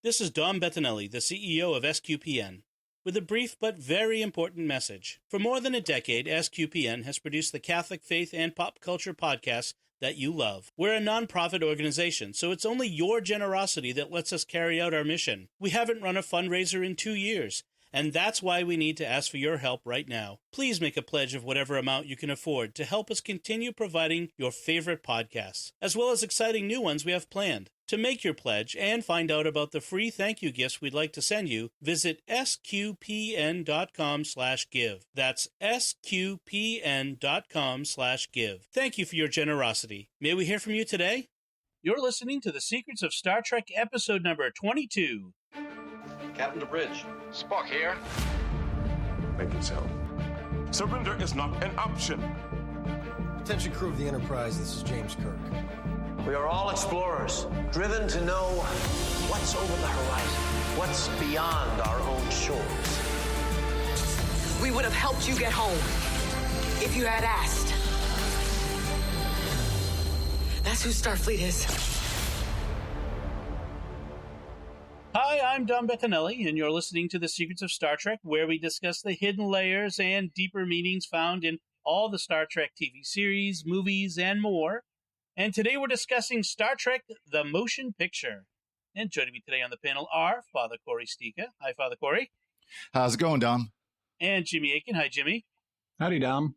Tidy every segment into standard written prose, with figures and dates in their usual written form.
This is Dom Bettinelli, the CEO of SQPN, with a brief but very important message. For more than a decade, SQPN has produced the Catholic faith and pop culture podcasts that you love. We're a nonprofit organization, so it's only your generosity that lets us carry out our mission. We haven't run a fundraiser in 2 years, and that's why we need to ask for your help right now. Please make a pledge of whatever amount you can afford to help us continue providing your favorite podcasts, as well as exciting new ones we have planned. To make your pledge and find out about the free thank you gifts we'd like to send you, visit sqpn.com/give. That's sqpn.com/give. Thank you for your generosity. May we hear from you today? You're listening to The Secrets of Star Trek episode number 22. Captain to bridge. Spock here. Make it so. Surrender is not an option. Attention crew of the Enterprise, this is James Kirk. We are all explorers, driven to know what's over the horizon, what's beyond our own shores. We would have helped you get home if you had asked. That's who Starfleet is. Hi, I'm Dom Bettinelli, and you're listening to The Secrets of Star Trek, where we discuss the hidden layers and deeper meanings found in all the Star Trek TV series, movies, and more. And today we're discussing Star Trek, the motion picture. And joining me today on the panel are Father Cory Sticha. Hi, Father Cory. How's it going, Dom? And Jimmy Akin. Hi, Jimmy. Howdy, Dom.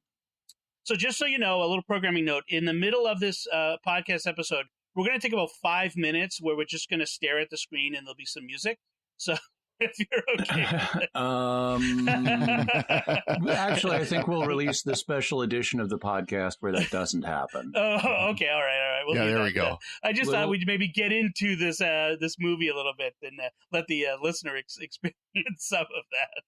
So just so you know, a little programming note. In the middle of this podcast episode, we're going to take about 5 minutes where we're just going to stare at the screen and there'll be some music. So if you're okay. Actually, I think we'll release the special edition of the podcast where that doesn't happen. Oh, okay. All right. We'll there we go. I just thought we'd maybe get into this this movie a little bit and let the listener experience some of that.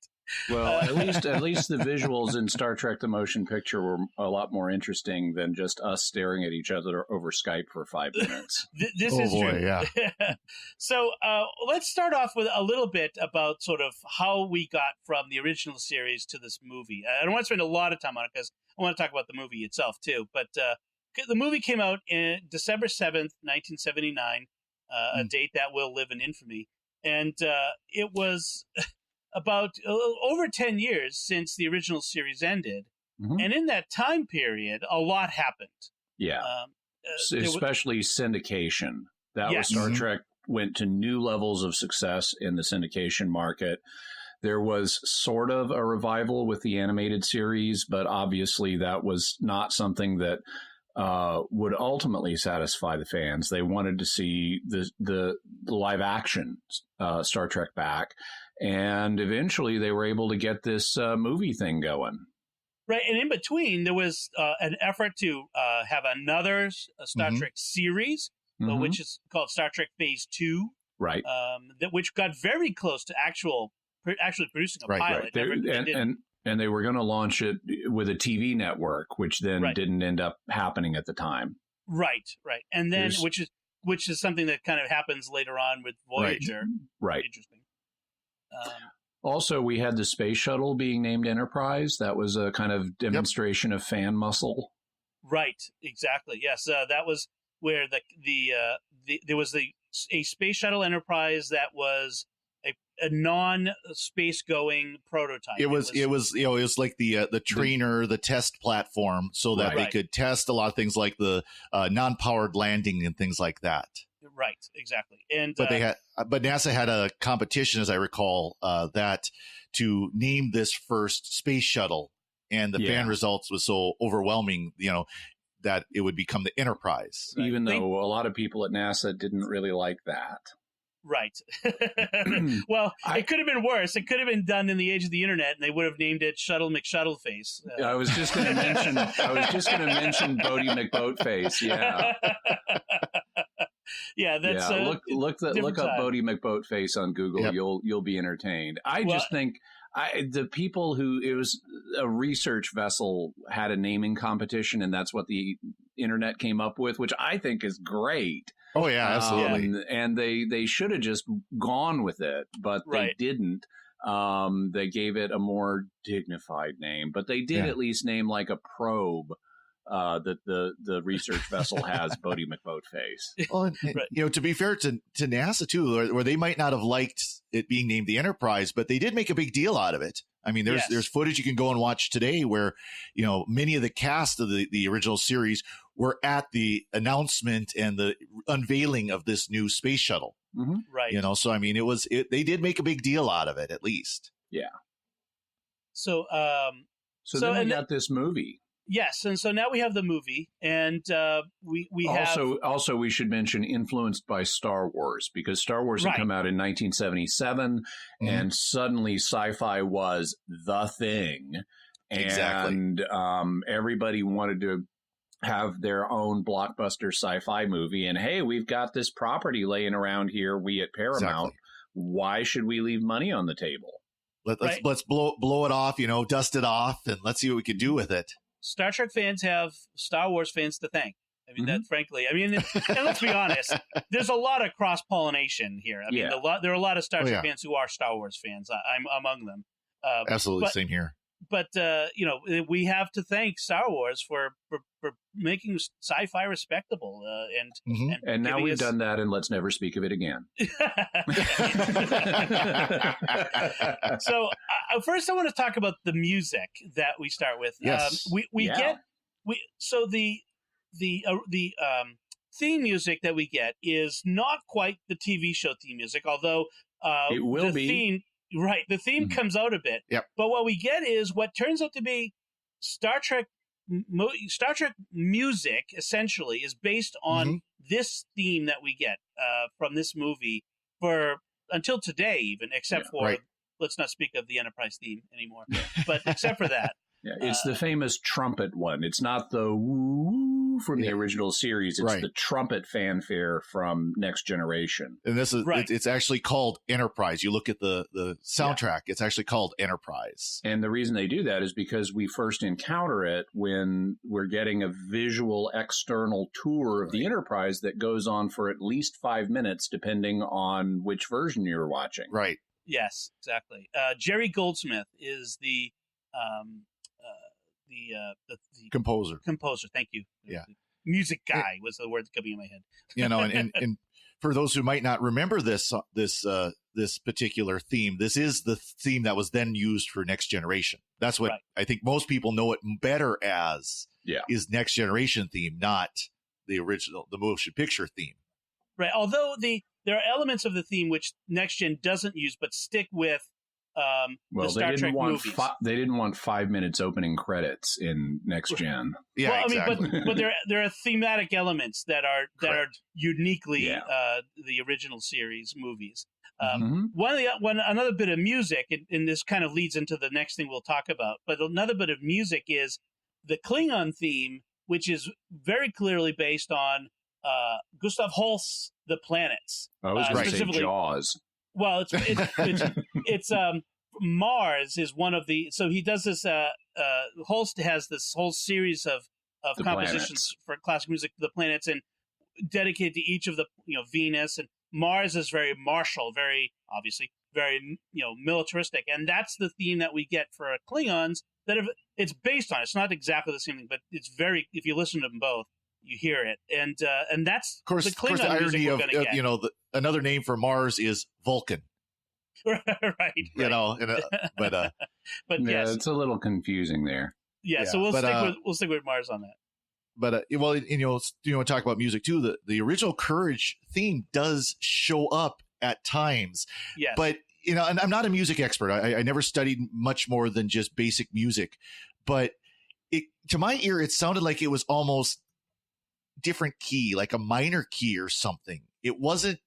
Well, at least the visuals in Star Trek: The Motion Picture were a lot more interesting than just us staring at each other over Skype for 5 minutes. This is true. Yeah. So let's start off with a little bit about sort of how we got from the original series to this movie. I don't want to spend a lot of time on it because I want to talk about the movie itself too. But the movie came out in December 7th, 1979, a date that will live in infamy. And it was about over 10 years since the original series ended. Mm-hmm. And in that time period, a lot happened. Yeah. Especially syndication. That Yes. was Star Trek went to new levels of success in the syndication market. There was sort of a revival with the animated series, but obviously that was not something that would ultimately satisfy the fans. They wanted to see the live action Star Trek back. And eventually they were able to get this movie thing going. Right. And in between, there was an effort to have another Star Trek series, which is called Star Trek Phase 2. Right. Which got very close to actually producing a pilot. Right. And they were going to launch it with a TV network, which then didn't end up happening at the time. Right. And then, which is something that kind of happens later on with Voyager. Right. Interesting. Also, we had the space shuttle being named Enterprise. That was a kind of demonstration of fan muscle. Right. Exactly. Yes. That was where there was a space shuttle Enterprise that was a non-space going prototype. It was like the trainer, the test platform, so that they could test a lot of things like the non-powered landing and things like that. Right, exactly. And but NASA had a competition, as I recall, that to name this first space shuttle, and the fan results was so overwhelming, that it would become the Enterprise. Even though a lot of people at NASA didn't really like that. Right. Well, it could have been worse. It could have been done in the age of the internet, and they would have named it Shuttle McShuttleface. I was just going to mention. Bodie McBoatface. Yeah. Yeah, that's look up Bodie McBoatface on Google. Yep. You'll be entertained. I just think the people who it was a research vessel had a naming competition, and that's what the internet came up with, which I think is great. Oh yeah, absolutely. And they should have just gone with it, but they didn't. They gave it a more dignified name, but they did at least name like a probe that the research vessel has Bodie McBoatface. Well, and, to be fair to NASA too, where they might not have liked it being named the Enterprise, but they did make a big deal out of it. I mean, there's footage you can go and watch today where, many of the cast of the original series were at the announcement and the unveiling of this new space shuttle. Mm-hmm. Right. So I mean, they did make a big deal out of it, at least. Yeah. So then we got this movie. Yes, and so now we have the movie, and we also we should mention influenced by Star Wars, because Star Wars had come out in 1977, and suddenly sci-fi was the thing, and everybody wanted to have their own blockbuster sci-fi movie, and hey, we've got this property laying around here. We at Paramount, why should we leave money on the table? Let's blow it off, dust it off, and let's see what we can do with it. Star Trek fans have Star Wars fans to thank. I mean, that frankly, and let's be honest, there's a lot of cross-pollination here. I mean, there are a lot of Star Trek fans who are Star Wars fans. I'm among them. Absolutely, same here. But, we have to thank Star Wars for making sci-fi respectable. And now we've done that, and let's never speak of it again. So first I want to talk about the music that we start with. Yes. So the theme music that we get is not quite the TV show theme music, although it will be. Theme, right, the theme comes out a bit. Yep. But what we get is what turns out to be Star Trek music. Essentially, is based on this theme that we get from this movie for until today, even except for let's not speak of the Enterprise theme anymore. But except for that. Yeah, it's the famous trumpet one. It's not the woo from the original series. It's the trumpet fanfare from Next Generation. And this is it's actually called Enterprise. You look at the soundtrack, it's actually called Enterprise. And the reason they do that is because we first encounter it when we're getting a visual external tour of the Enterprise that goes on for at least 5 minutes, depending on which version you're watching. Right. Yes, exactly. Jerry Goldsmith is the composer. Thank you. Yeah. Music guy was the word coming in my head. And for those who might not remember this particular theme, this is the theme that was then used for Next Generation. That's what I think most people know it better as. Is Next Generation theme, not the motion picture theme. Right. Although there are elements of the theme which Next Gen doesn't use, but stick with the Star Trek movies. They didn't want 5 minutes opening credits in Next Gen. Yeah, well, exactly. I mean, but there are thematic elements that are uniquely the original series movies. Another bit of music, and this kind of leads into the next thing we'll talk about. But another bit of music is the Klingon theme, which is very clearly based on Gustav Holst's The Planets. I was going to say Jaws. Well, it's Mars is one of the. So he does this. Holst has this whole series of compositions for classical music, the planets, and dedicated to each of the Venus and Mars is very martial, very obviously very militaristic, and that's the theme that we get for Klingons. It's based on. It's not exactly the same thing, but it's very. If you listen to them both, you hear it, and that's of course the irony of another name for Mars is Vulcan. Right. But yes, it's a little confusing there. Yeah, so we'll stick with Mars on that. But talk about music too. The original Courage theme does show up at times. Yes. But and I'm not a music expert. I never studied much more than just basic music. But to my ear, it sounded like it was almost different key, like a minor key or something. It wasn't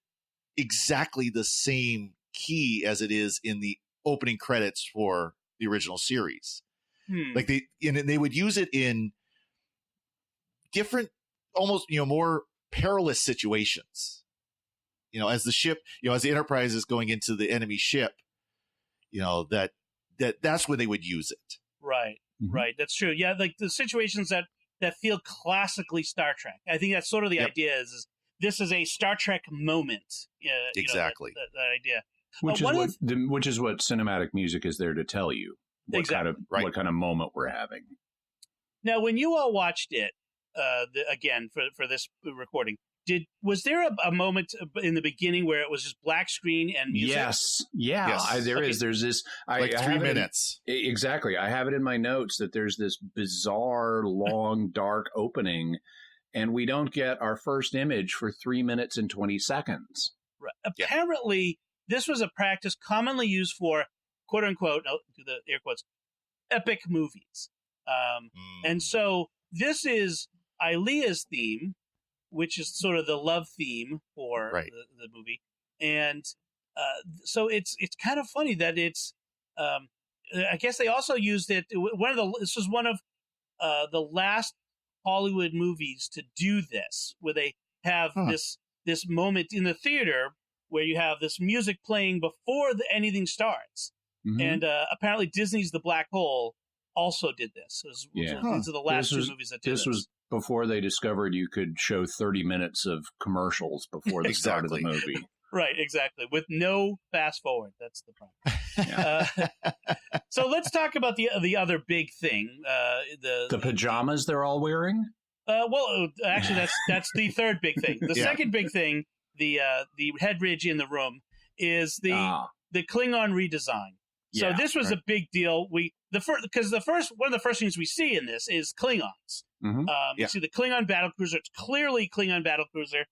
exactly the same key as it is in the opening credits for the original series. Like they would use it in different, almost more perilous situations. As the ship, as the Enterprise is going into the enemy ship, that's where they would use it. Right. Right. That's true. Yeah, like the situations that feel classically Star Trek. I think that's sort of the idea is this is a Star Trek moment. Exactly. That idea. Which is what cinematic music is there to tell you. What kind of moment we're having. Now, when you all watched it again for this recording, was there a moment in the beginning where it was just black screen and music? Yes. Yeah, Yes. there is. There's this. Like 3 minutes. Exactly. I have it in my notes that there's this bizarre, long, dark opening, and we don't get our first image for 3 minutes and 20 seconds. Right. Apparently, this was a practice commonly used for, quote unquote, I'll do the air quotes, epic movies. And so this is Ailea's theme, which is sort of the love theme for the movie. And so it's kind of funny that it's, I guess they also used it. This was one of the last Hollywood movies to do this, where they have this moment in the theater where you have this music playing before anything starts. Mm-hmm. And apparently Disney's The Black Hole also did this. These are the last two movies that did this. This was before they discovered you could show 30 minutes of commercials before the start of the movie. Right, exactly. With no fast forward. That's the problem. So let's talk about the other big thing. The pajamas they're all wearing? Well, actually, that's the third big thing. The second big thing, the head ridge in the room, is the Klingon redesign. So this was a big deal. Because one of the first things we see in this is Klingons. Mm-hmm. You see the Klingon battlecruiser. It's clearly Klingon battlecruiser,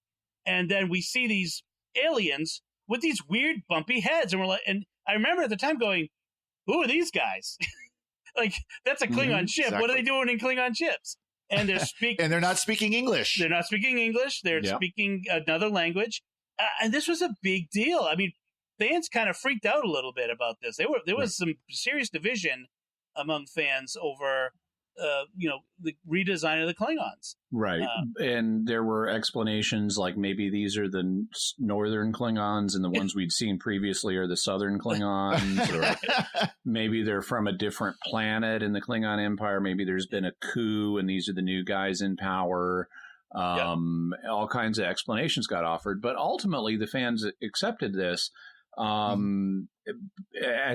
and then we see these aliens with these weird bumpy heads, and we're like, and I remember at the time going, "Who are these guys?" Like, that's a Klingon ship. Exactly. What are they doing in Klingon ships? And they're speaking, and they're not speaking English. They're not speaking English. They're speaking another language, and this was a big deal. I mean, fans kind of freaked out a little bit about this. There was some serious division among fans over, the redesign of the Klingons. Right. And there were explanations like maybe these are the northern Klingons and the ones we'd seen previously are the southern Klingons, or maybe they're from a different planet in the Klingon Empire. Maybe there's been a coup and these are the new guys in power. All kinds of explanations got offered, but ultimately the fans accepted this. I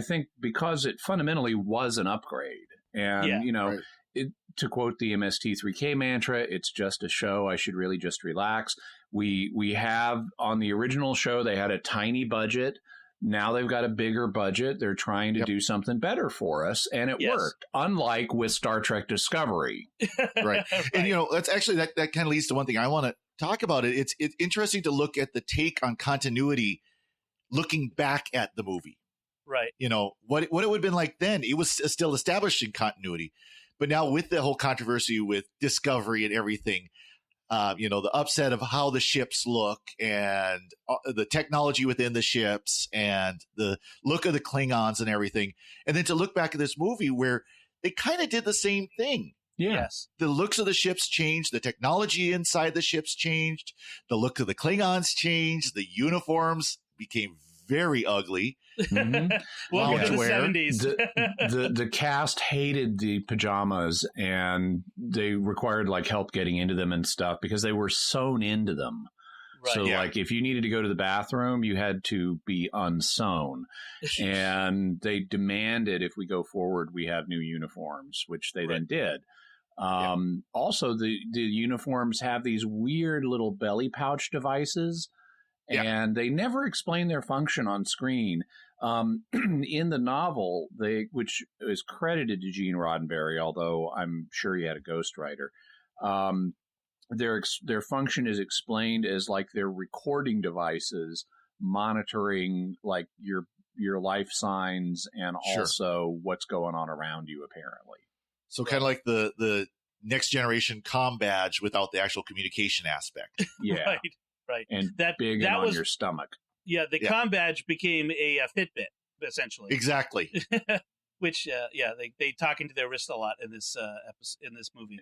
think because it fundamentally was an upgrade, and to quote the MST3K mantra, it's just a show. I should really just relax. We have on the original show they had a tiny budget. Now they've got a bigger budget. They're trying to do something better for us, and it worked. Unlike with Star Trek Discovery, right? And that's actually that kind of leads to one thing I want to talk about. It's interesting to look at the take on continuity. Looking back at the movie, right? What it would have been like then. It was still establishing continuity, but now with the whole controversy with Discovery and everything, the upset of how the ships look and the technology within the ships and the look of the Klingons and everything, and then to look back at this movie where they kind of did the same thing. Yes, the looks of the ships changed, the technology inside the ships changed, the look of the Klingons changed, the uniforms became very ugly. Mm-hmm. Welcome to the 70s. The cast hated the pajamas, and they required help getting into them and stuff because they were sewn into them. Right. So if you needed to go to the bathroom, you had to be unsewn. And they demanded if we go forward, we have new uniforms, which they then did. Also, the uniforms have these weird little belly pouch devices. And they never explain their function on screen. In the novel, which is credited to Gene Roddenberry, although I'm sure he had a ghostwriter, their function is explained as their recording devices monitoring your life signs and also what's going on around you, apparently. So kind of like the next generation comm badge without the actual communication aspect. Yeah. Right. And that was on your stomach. Yeah, the comm badge became a Fitbit, essentially. Exactly. Which, they talk into their wrist a lot in this in this movie.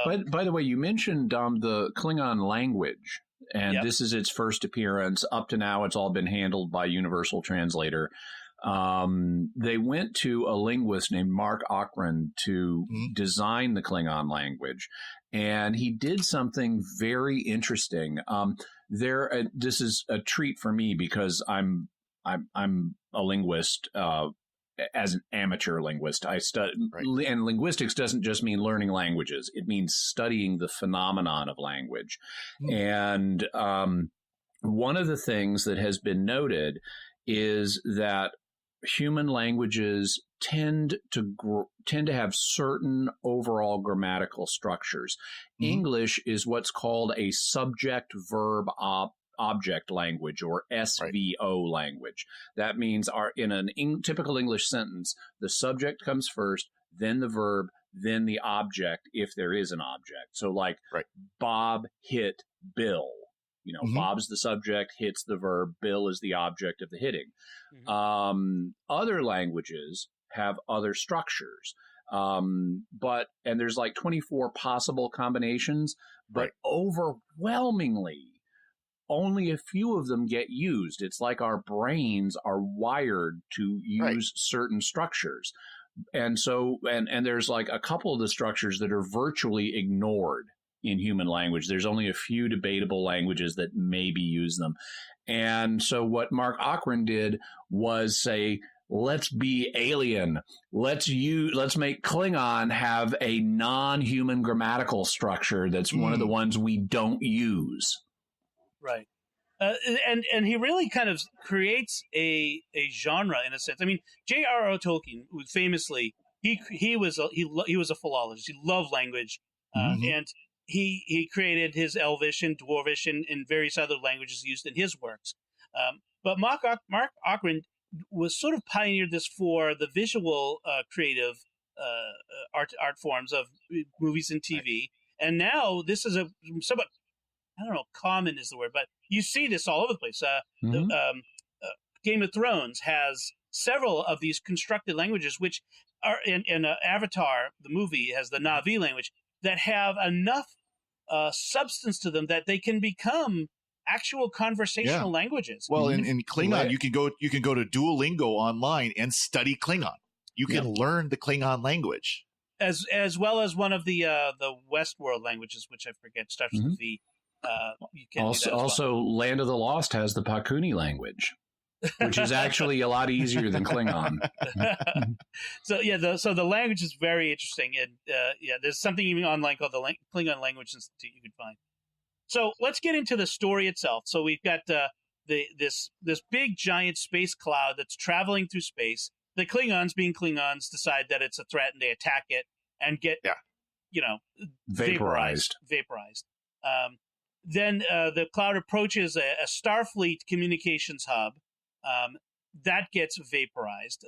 But by the way, you mentioned the Klingon language, and this is its first appearance. Up to now, it's all been handled by Universal Translator. They went to a linguist named Mark Ockrent to design the Klingon language. And he did something very interesting. This is a treat for me because I'm a linguist, as an amateur linguist. And linguistics doesn't just mean learning languages. It means studying the phenomenon of language. And one of the things that has been noted is that human languages tend to have certain overall grammatical structures. English is what's called a subject-verb object language, or SVO language. That means in a typical English sentence, the subject comes first, then the verb, then the object, if there is an object. So like Bob hit Bill. Bob's the subject, hits the verb, Bill is the object of the hitting. Other languages have other structures. And there's like 24 possible combinations, but overwhelmingly, only a few of them get used. It's like our brains are wired to use certain structures. And so, and there's like a couple of the structures that are virtually ignored in human language. There's only a few debatable languages that maybe use them. And so what Mark Akin did was say, let's be alien. Let's make Klingon have a non-human grammatical structure that's one of the ones we don't use. Right. And he really kind of creates a genre in a sense. I mean, J.R.R. Tolkien, who famously, he was a philologist. He loved language. And he created his Elvish and Dwarvish and various other languages used in his works. But Mark Akin was sort of pioneered this for the visual creative art forms of movies and TV. And now this is a somewhat, I don't know, common is the word, but you see this all over the place. Game of Thrones has several of these constructed languages, which are in Avatar, the movie, has the Na'vi language, that have enough substance to them that they can become actual conversational languages. Well, in Klingon, you can go to Duolingo online and study Klingon. You can learn the Klingon language, as well as one of the Westworld languages, which I forget starts with V. You can also, Land of the Lost has the Pakuni language, which is actually a lot easier than Klingon. So the language is very interesting, and there's something even online called the Klingon Language Institute you can find. So let's get into the story itself. So we've got this big giant space cloud that's traveling through space. The Klingons, being Klingons, decide that it's a threat and they attack it and get vaporized. Then the cloud approaches a Starfleet communications hub that gets vaporized,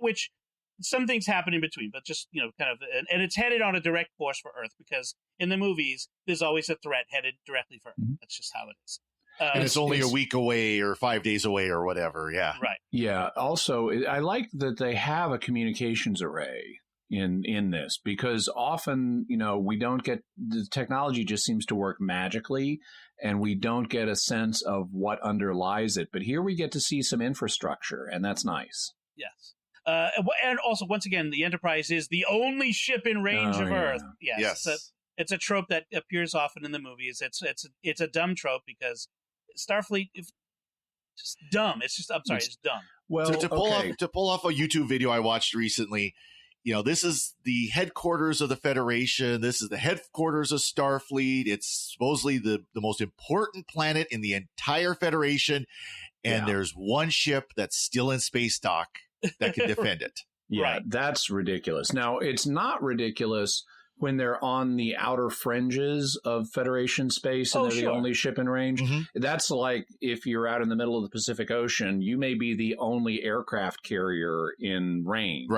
which some things happen in between, but just, kind of, and it's headed on a direct course for Earth, because in the movies, there's always a threat headed directly for Earth. That's just how it is. And it's only a week away or 5 days away or whatever. Yeah. Right. Yeah. Also, I like that they have a communications array in this, because often, we don't get, the technology just seems to work magically, and we don't get a sense of what underlies it. But here we get to see some infrastructure, and that's nice. Yes. And also, once again, the Enterprise is the only ship in range of Earth. Yes. It's a trope that appears often in the movies. It's a dumb trope, because Starfleet is just dumb. It's dumb. Well, to pull off a YouTube video I watched recently, this is the headquarters of the Federation. This is the headquarters of Starfleet. It's supposedly the most important planet in the entire Federation. And there's one ship that's still in space dock that can defend it. Yeah, that's ridiculous. Now, it's not ridiculous when they're on the outer fringes of Federation space and they're the only ship in range. That's like if you're out in the middle of the Pacific Ocean, you may be the only aircraft carrier in range,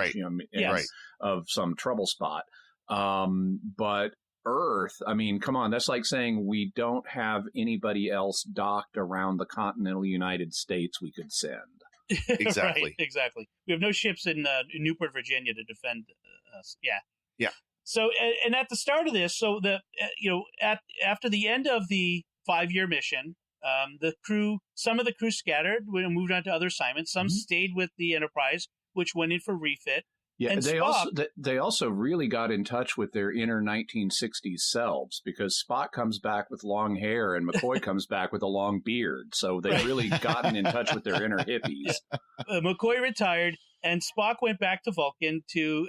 of some trouble spot. But Earth, I mean, come on, that's like saying we don't have anybody else docked around the continental United States we could send. Exactly. Right, exactly. We have no ships in Newport, Virginia to defend us. Yeah. So, and at the start of this, after the end of the 5-year mission, some of the crew scattered, moved on to other assignments. Some stayed with the Enterprise, which went in for refit. Yeah, and they also really got in touch with their inner 1960s selves, because Spock comes back with long hair and McCoy comes back with a long beard. So they've really gotten in touch with their inner hippies. McCoy retired. And Spock went back to Vulcan to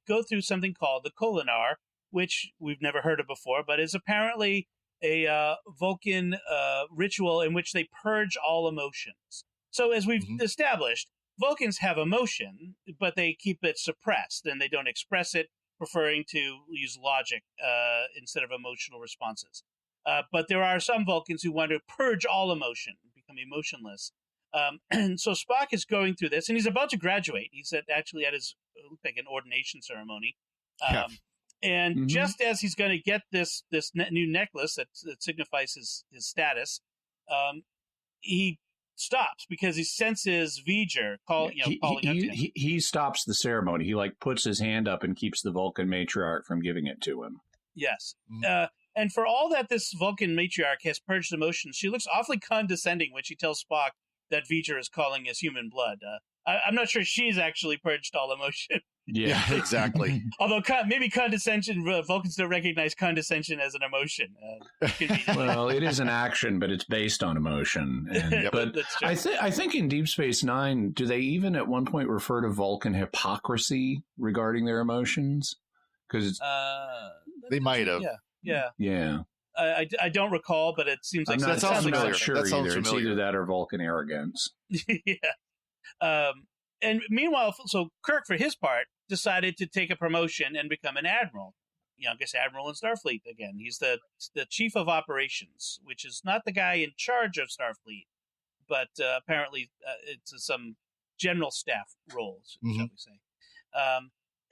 go through something called the Kolinar, which we've never heard of before, but is apparently a Vulcan ritual in which they purge all emotions. So as we've established, Vulcans have emotion, but they keep it suppressed and they don't express it, preferring to use logic instead of emotional responses. But there are some Vulcans who want to purge all emotion, become emotionless. And so Spock is going through this, and he's about to graduate. He's actually at his, like, an ordination ceremony. And just as he's going to get this new necklace that signifies his status, he stops because he senses V'ger calling out to him. He stops the ceremony. He puts his hand up and keeps the Vulcan matriarch from giving it to him. Yes. And for all that this Vulcan matriarch has purged emotions, she looks awfully condescending when she tells Spock that V'ger is calling his human blood. I'm not sure she's actually purged all emotion. Yeah, exactly. Although maybe condescension, Vulcans don't recognize condescension as an emotion. Well, it is an action, but it's based on emotion. But I think in Deep Space Nine, do they even at one point refer to Vulcan hypocrisy regarding their emotions? Because they might have. Yeah. I don't recall, but it seems like that sounds familiar. Sure, that sounds either. familiar. It's either that or Vulcan arrogance. Yeah. And meanwhile, so Kirk, for his part, decided to take a promotion and become an admiral, youngest admiral in Starfleet again. He's the chief of operations, which is not the guy in charge of Starfleet, but apparently it's some general staff roles, shall we say.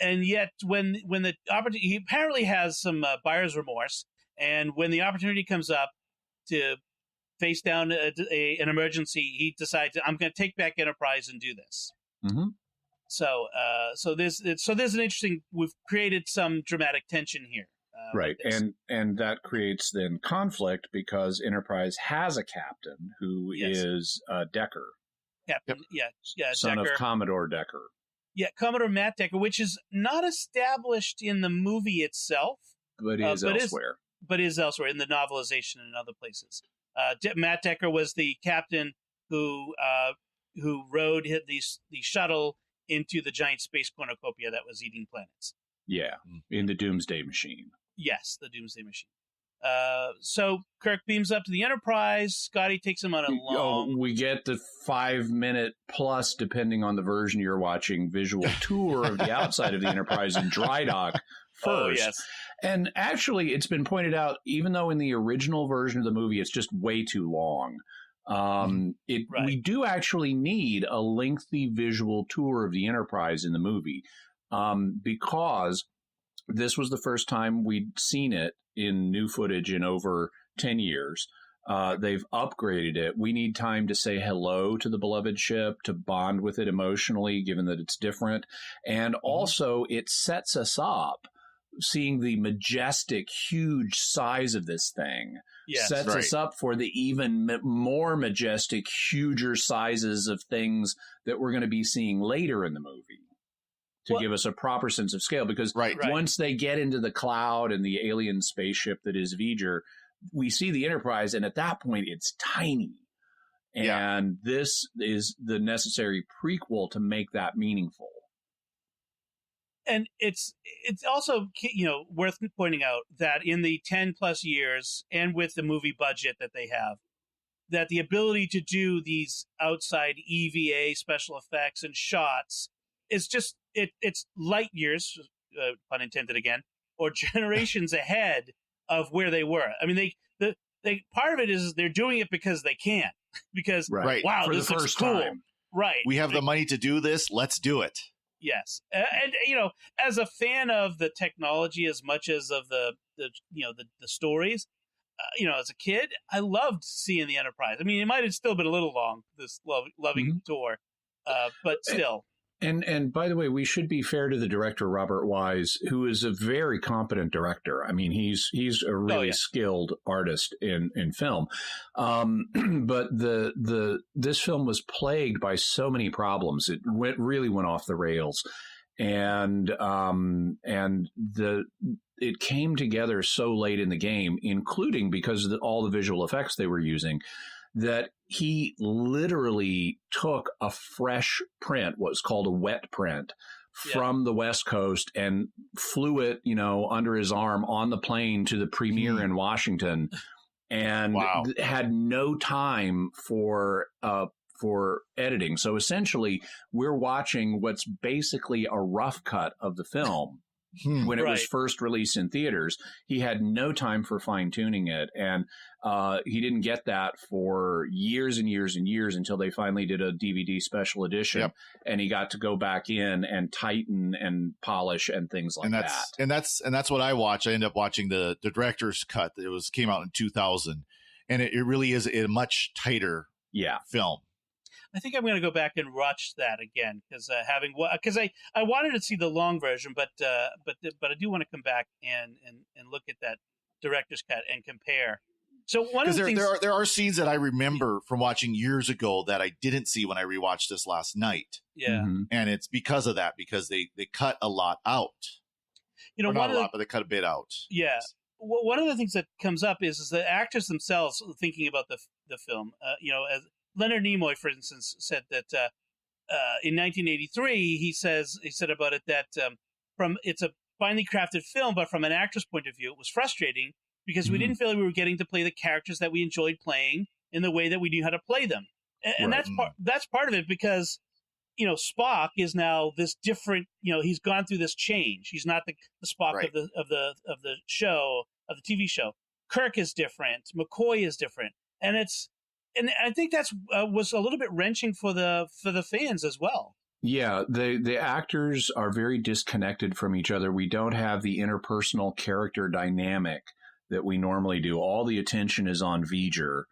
And yet, when the opportunity, he apparently has some buyer's remorse, and when the opportunity comes up to face down an emergency, he decides, I'm going to take back Enterprise and do this. So there's an interesting. We've created some dramatic tension here, right? And that creates then conflict because Enterprise has a captain who is Decker, Decker, son of Commodore Decker. Yeah, Commodore Matt Decker, which is not established in the movie itself, but is elsewhere. But is elsewhere in the novelization and other places. Matt Decker was the captain who rode the shuttle into the giant space cornucopia that was eating planets. Yeah, in the Doomsday Machine. Yes, the Doomsday Machine. So Kirk beams up to the Enterprise. Scotty takes him on a long... we get the 5-minute plus, depending on the version you're watching, visual tour of the outside of the Enterprise in dry dock first. Oh, yes. And actually, it's been pointed out, even though in the original version of the movie, it's just way too long. We do actually need a lengthy visual tour of the Enterprise in the movie because this was the first time we'd seen it in new footage in over 10 years. They've upgraded it. We need time to say hello to the beloved ship, to bond with it emotionally, given that it's different. And also it sets us up. Seeing the majestic, huge size of this thing sets us up for the even more majestic, huger sizes of things that we're going to be seeing later in the movie to give us a proper sense of scale. Because once they get into the cloud and the alien spaceship that is V'ger, we see the Enterprise, and at that point, it's tiny. And this is the necessary prequel to make that meaningful. And it's also, worth pointing out that in the 10 plus years and with the movie budget that they have, that the ability to do these outside EVA special effects and shots is just, it's light years, pun intended again, or generations ahead of where they were. I mean, they part of it is they're doing it because they can, because wow, for this the looks first cool. time. Right. We have the money to do this. Let's do it. Yes, and as a fan of the technology as much as of the stories, as a kid, I loved seeing the Enterprise. I mean, it might have still been a little long, this loving tour, but still. And by the way, we should be fair to the director, Robert Wise, who is a very competent director. I mean, he's a really skilled artist in film. But this film was plagued by so many problems. It really went off the rails. And it came together so late in the game, including because of all the visual effects they were using, that he literally took a fresh print, what's called a wet print, from the West Coast and flew it, under his arm on the plane to the premiere in Washington, and had no time for editing. So essentially, we're watching what's basically a rough cut of the film. When it was first released in theaters, he had no time for fine-tuning it. And he didn't get that for years and years and years until they finally did a DVD special edition. Yep. And he got to go back in and tighten and polish and things like that. And that's what I watch. I ended up watching the director's cut that came out in 2000. And it really is a much tighter film. I think I'm going to go back and watch that again because I wanted to see the long version, but I do want to come back and look at that director's cut and compare. So one of the things there are scenes that I remember from watching years ago that I didn't see when I rewatched this last night. Yeah, and it's because of that, because they cut a lot out. Not a lot, but they cut a bit out. Yeah. One of the things that comes up is the actors themselves thinking about the film. As Leonard Nimoy, for instance, said that in 1983, he said about it that it's a finely crafted film, but from an actor's point of view, it was frustrating because we didn't feel like we were getting to play the characters that we enjoyed playing in the way that we knew how to play them. And that's part of it because, Spock is now this different, he's gone through this change. He's not the Spock of the show, of the TV show. Kirk is different. McCoy is different. And I think that's was a little bit wrenching for the fans as well. Yeah, the actors are very disconnected from each other. We don't have the interpersonal character dynamic that we normally do. All the attention is on V'ger,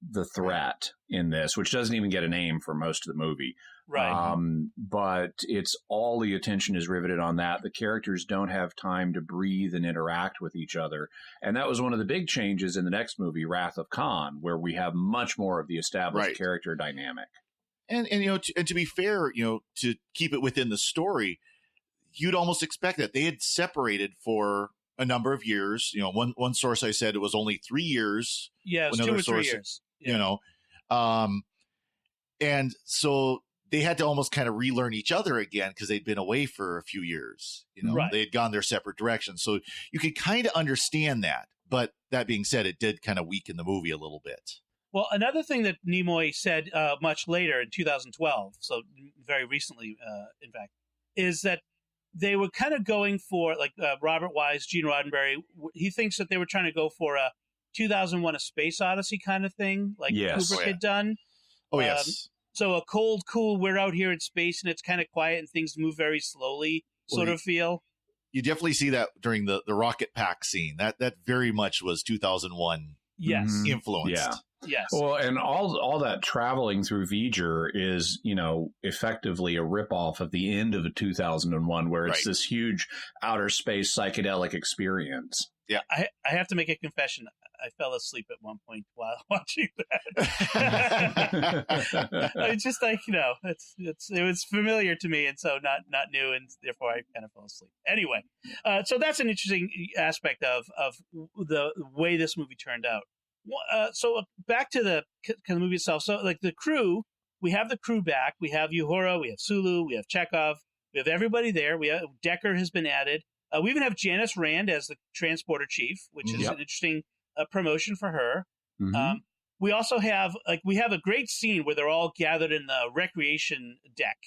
the threat in this, which doesn't even get a name for most of the movie. Right. But it's all the attention is riveted on that. The characters don't have time to breathe and interact with each other. And that was one of the big changes in the next movie, Wrath of Khan, where we have much more of the established character dynamic. And to be fair, to keep it within the story, you'd almost expect that they had separated for a number of years. One source I said it was only 3 years. Yeah, it was 2 or 3 years. Yeah. And so they had to almost kind of relearn each other again because they'd been away for a few years. They had gone their separate directions. So you could kind of understand that. But that being said, it did kind of weaken the movie a little bit. Well, another thing that Nimoy said much later in 2012, so very recently, in fact, is that they were kind of going for, like Robert Wise, Gene Roddenberry, he thinks that they were trying to go for a 2001 A Space Odyssey kind of thing, like Kubrick had done. Oh, yes. So a cold, cool, we're out here in space and it's kind of quiet and things move very slowly sort of feel. You definitely see that during the rocket pack scene. That very much was 2001 influenced. Yeah. Yes. Well, and all that traveling through V'ger is, effectively a ripoff of the end of a 2001, where it's this huge outer space psychedelic experience. Yeah. I have to make a confession. I fell asleep at one point while watching that. It's just like, it was familiar to me, and so not new, and therefore I kind of fell asleep. Anyway, so that's an interesting aspect of the way this movie turned out. So back to the movie itself. So like the crew, we have the crew back. We have Uhura, we have Sulu, we have Chekhov, we have everybody there. We have Decker has been added. We even have Janice Rand as the transporter chief, which is an interesting promotion for her. Mm-hmm. We also have a great scene where they're all gathered in the recreation deck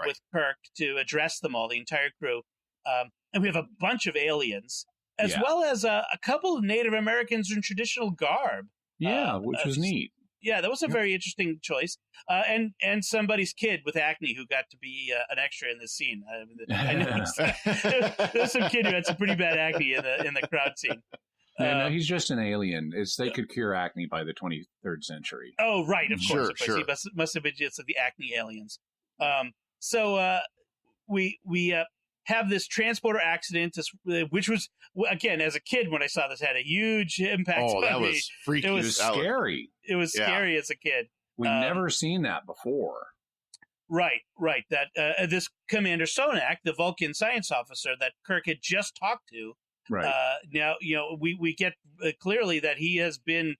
with Kirk to address them all, the entire crew. And we have a bunch of aliens, as well as a couple of Native Americans in traditional garb. Yeah, which was neat. Yeah, that was a very interesting choice. And somebody's kid with acne who got to be an extra in this scene. I noticed that. There's some kid who had some pretty bad acne in the crowd scene. No, he's just an alien. They could cure acne by the 23rd century. Oh, right, of course. Sure. He must have been just the acne aliens. So we have this transporter accident, which was, again, as a kid when I saw this, had a huge impact on me. That was freaky. It was scary. It was scary as a kid. We've never seen that before. Right. That this Commander Sonak, the Vulcan science officer that Kirk had just talked to, now we get clearly that he has been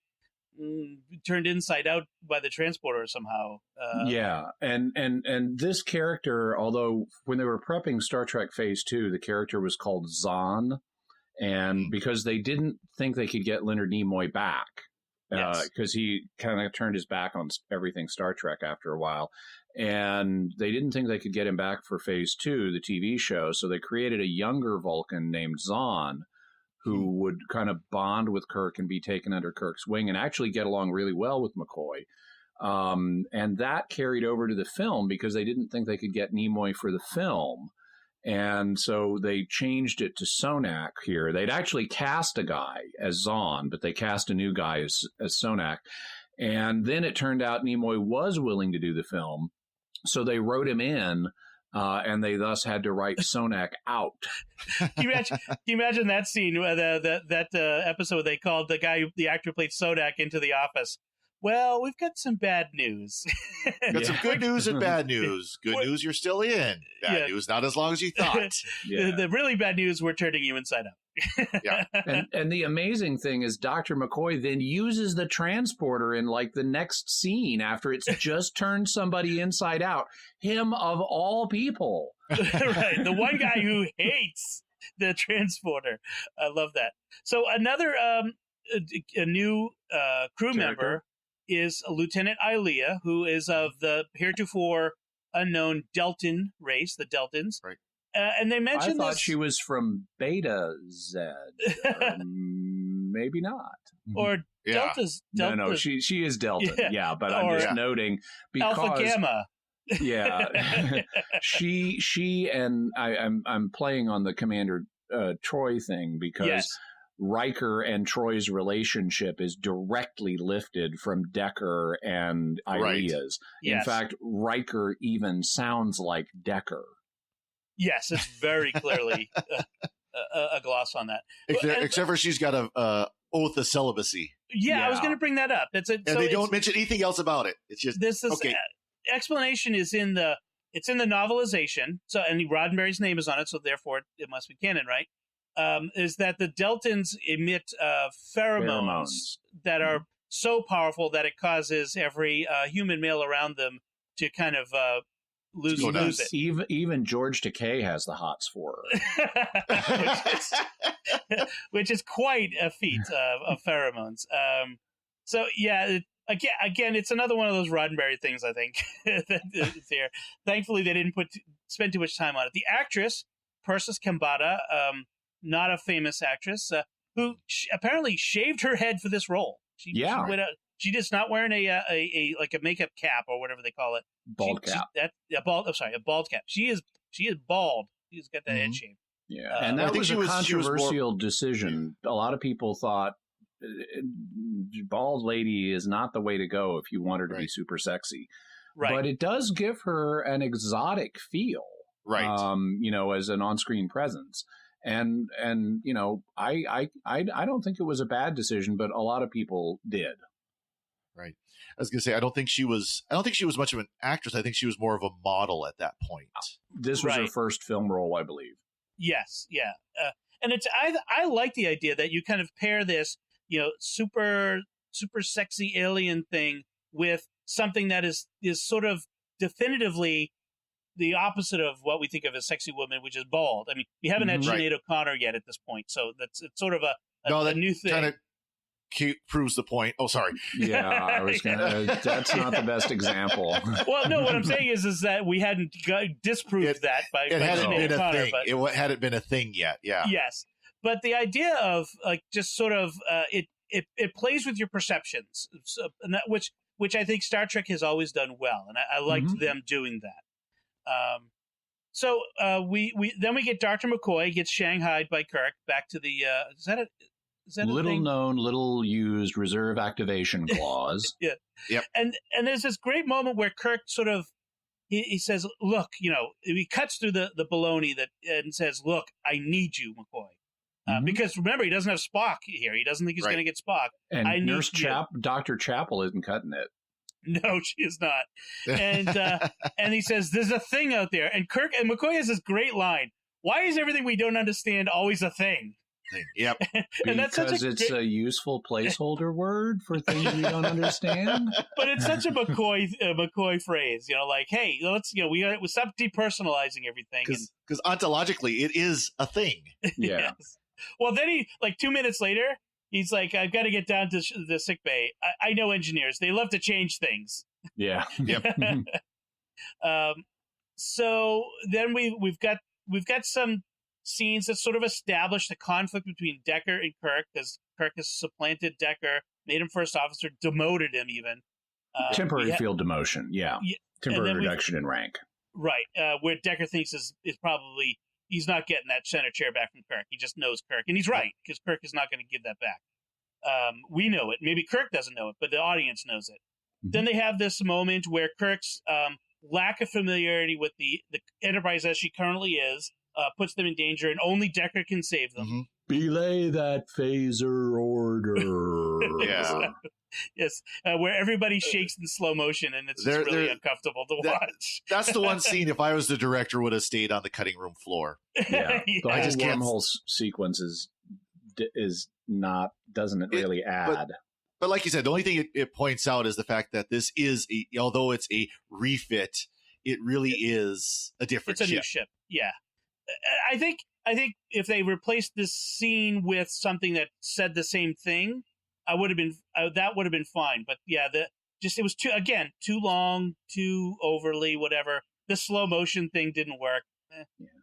turned inside out by the transporter somehow. And this character, although when they were prepping Star Trek Phase 2, the character was called Zahn, and because they didn't think they could get Leonard Nimoy back, because he kind of turned his back on everything Star Trek after a while, and they didn't think they could get him back for Phase 2, the TV show, so they created a younger Vulcan named Zahn, who would kind of bond with Kirk and be taken under Kirk's wing and actually get along really well with McCoy. And that carried over to the film because they didn't think they could get Nimoy for the film. And so they changed it to Sonak here. They'd actually cast a guy as Zahn, but they cast a new guy as Sonak. And then it turned out Nimoy was willing to do the film. So they wrote him in. And they thus had to write Sonak out. Can you imagine that scene, that episode they called the actor who played Sonak into the office? Well, we've got some bad news. Got some good news and bad news. Good news, you're still in. Bad news, not as long as you thought. The really bad news, we're turning you inside out. And the amazing thing is Dr. McCoy then uses the transporter in like the next scene after it's just turned somebody inside out. Him of all people. Right. The one guy who hates the transporter. I love that. So another a new crew member is Lieutenant Ilea, who is of the heretofore unknown Deltan race, the Deltans. Right. And they mentioned I thought she was from Beta Z. Maybe not. Or Delta's. No, she is Delta. Yeah, but I'm just noting because Alpha Gamma. Yeah, she and I'm playing on the Commander Troy thing because Riker and Troy's relationship is directly lifted from Decker and Ilea's. Yes. In fact, Riker even sounds like Decker. Yes, it's very clearly a gloss on that. Except for she's got a oath of celibacy. Yeah, I was going to bring that up. And they don't mention anything else about it. It's just this okay. Explanation is in the novelization. So, and Roddenberry's name is on it, so therefore it must be canon, right? Is that the Deltans emit pheromones that are so powerful that it causes every human male around them to kind of lose it. Even George Takei has the hots for her. which is quite a feat of pheromones. So yeah, again, it's another one of those Roddenberry things, I think. That's here. Thankfully, they didn't spend too much time on it. The actress, Persis Khambatta, not a famous actress, who apparently shaved her head for this role. She just not wearing a makeup cap or whatever they call it. Bald cap. A bald cap. She is bald. She's got that head shape. Yeah, and that was a controversial decision. A lot of people thought bald lady is not the way to go if you want her to be super sexy. Right. But it does give her an exotic feel. Right. As an on-screen presence. And I don't think it was a bad decision, but a lot of people did. Right. I was going to say, I don't think she was much of an actress. I think she was more of a model at that point. This was her first film role, I believe. Yes. Yeah. And I like the idea that you kind of pair this, super, super sexy alien thing with something that is sort of definitively the opposite of what we think of as sexy woman, which is bald. I mean, we haven't had Sinead O'Connor yet at this point, so it's sort of a new thing. Kind of proves the point. Oh, sorry. Yeah, I was gonna. That's not the best example. Well, no, what I'm saying is that we hadn't disproved that by hadn't Sinead been a O'Connor, thing. It hadn't been a thing yet. Yeah. Yes, but the idea of just sort of it plays with your perceptions, and that which I think Star Trek has always done well, and I liked them doing that. So we get Dr. McCoy gets shanghaied by Kirk back to the is that a little known, little used reserve activation clause. Yeah. Yep. And there's this great moment where Kirk sort of he says, "Look, he cuts through the baloney and says, "Look, I need you, McCoy." Because remember, he doesn't have Spock here. He doesn't think he's going to get Spock. And Dr. Chapel isn't cutting it. No, she is not. And he says, "There's a thing out there." And McCoy has this great line: "Why is everything we don't understand always a thing?" thing. Yep. And that's because it's a useful placeholder word for things we don't understand. But it's such a McCoy phrase, like, hey, let's, we stop depersonalizing everything. Because ontologically, it is a thing. Yeah. Yes. Well, then he, 2 minutes later, he's like, I've got to get down to the sick bay. I know engineers. They love to change things. Yeah. Yep. So then we've got some scenes that sort of establish the conflict between Decker and Kirk, because Kirk has supplanted Decker, made him first officer, demoted him even. Temporary field demotion, yeah. Temporary reduction in rank. Right, where Decker thinks is probably, he's not getting that center chair back from Kirk. He just knows Kirk, and he's right, because Kirk is not going to give that back. We know it. Maybe Kirk doesn't know it, but the audience knows it. Mm-hmm. Then they have this moment where Kirk's lack of familiarity with the Enterprise as she currently is puts them in danger, and only Decker can save them. Mm-hmm. Belay that phaser order. Yeah. Yes, where everybody shakes in slow motion, and it's really uncomfortable to watch. That's the one scene, if I was the director, would have stayed on the cutting room floor. Yeah. The I just can't. wormhole sequence doesn't really add. But like you said, the only thing it points out is the fact that this is, although it's a refit, it really is a different ship. It's a new ship, yeah. I think if they replaced this scene with something that said the same thing, that would have been fine. But yeah, it was too long, too overly whatever. The slow motion thing didn't work.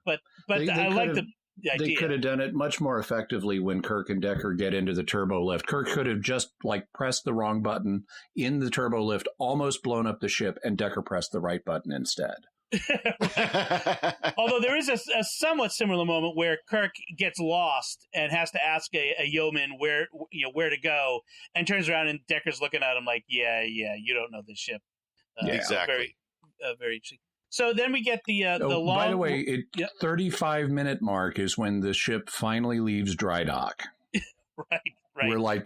But I like the idea. They could have done it much more effectively when Kirk and Decker get into the turbo lift. Kirk could have just pressed the wrong button in the turbo lift, almost blown up the ship, and Decker pressed the right button instead. Although there is a somewhat similar moment where Kirk gets lost and has to ask a yeoman where to go, and turns around and Decker's looking at him like, yeah, you don't know this ship. Exactly. Very interesting. So then we get the long. By the way, 35-minute mark is when the ship finally leaves dry dock. Right. We're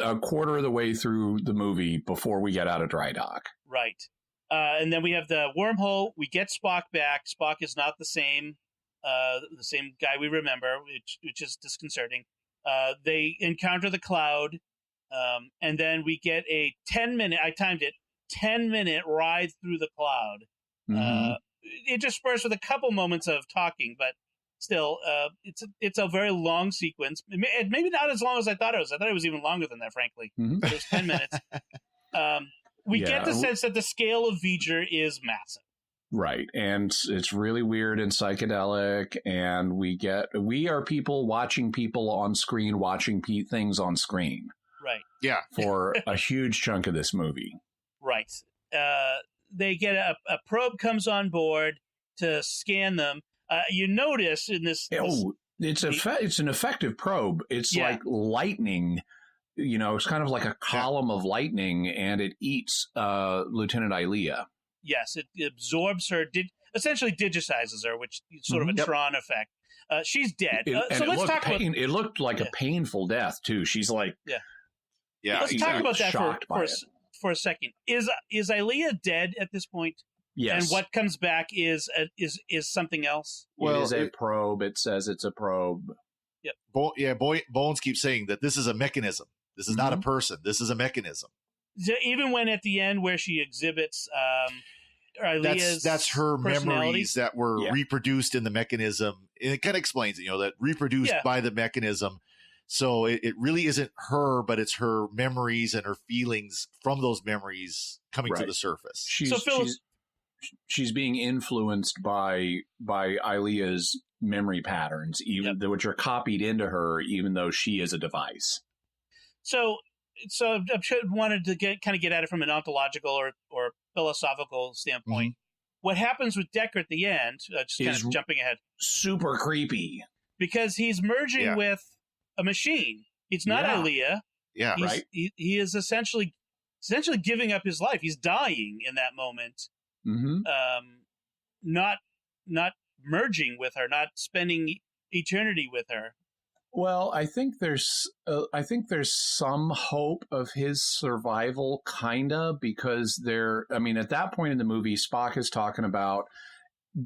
a quarter of the way through the movie before we get out of dry dock. Right. And then we have the wormhole. We get Spock back. Spock is not the same guy we remember, which is disconcerting. They encounter the cloud, and then we get a 10-minute. I timed it. 10-minute ride through the cloud. Mm-hmm. Interspersed with a couple moments of talking, but still, it's a very long sequence. Maybe not as long as I thought it was. I thought it was even longer than that, frankly. Mm-hmm. But it was 10 minutes. We get the sense that the scale of V'ger is massive. Right. And it's really weird and psychedelic. And we are people watching people on screen, watching things on screen. Right. Yeah. For a huge chunk of this movie. Right. They get a probe comes on board to scan them. You notice in this. It's an effective probe. It's like lightning. It's kind of like a column of lightning, and it eats Lieutenant Ilea. Yes, it absorbs her, essentially digitizes her, which is sort of a Tron effect. She's dead. So let's talk about. It looked like a painful death too. She's like, yeah. Let's talk about that for a second. Is Ilea dead at this point? Yes. And what comes back is something else. Well, it is a probe. It says it's a probe. Yep. Bones keeps saying that this is a mechanism. This is not a person. This is a mechanism. Even when at the end where she exhibits Ilea's that's her memories that were reproduced in the mechanism. And it kind of explains it, that reproduced by the mechanism. So it really isn't her, but it's her memories and her feelings from those memories coming to the surface. She's being influenced by Ilea's memory patterns, which are copied into her, even though she is a device. So I wanted to get at it from an ontological or philosophical standpoint. Mm-hmm. What happens with Decker at the end, just kind of jumping ahead, super creepy because he's merging with a machine. It's not Ilea. Yeah, right. He is essentially giving up his life. He's dying in that moment. Mm-hmm. Not merging with her, not spending eternity with her. Well, I think there's some hope of his survival, kinda, because at that point in the movie, Spock is talking about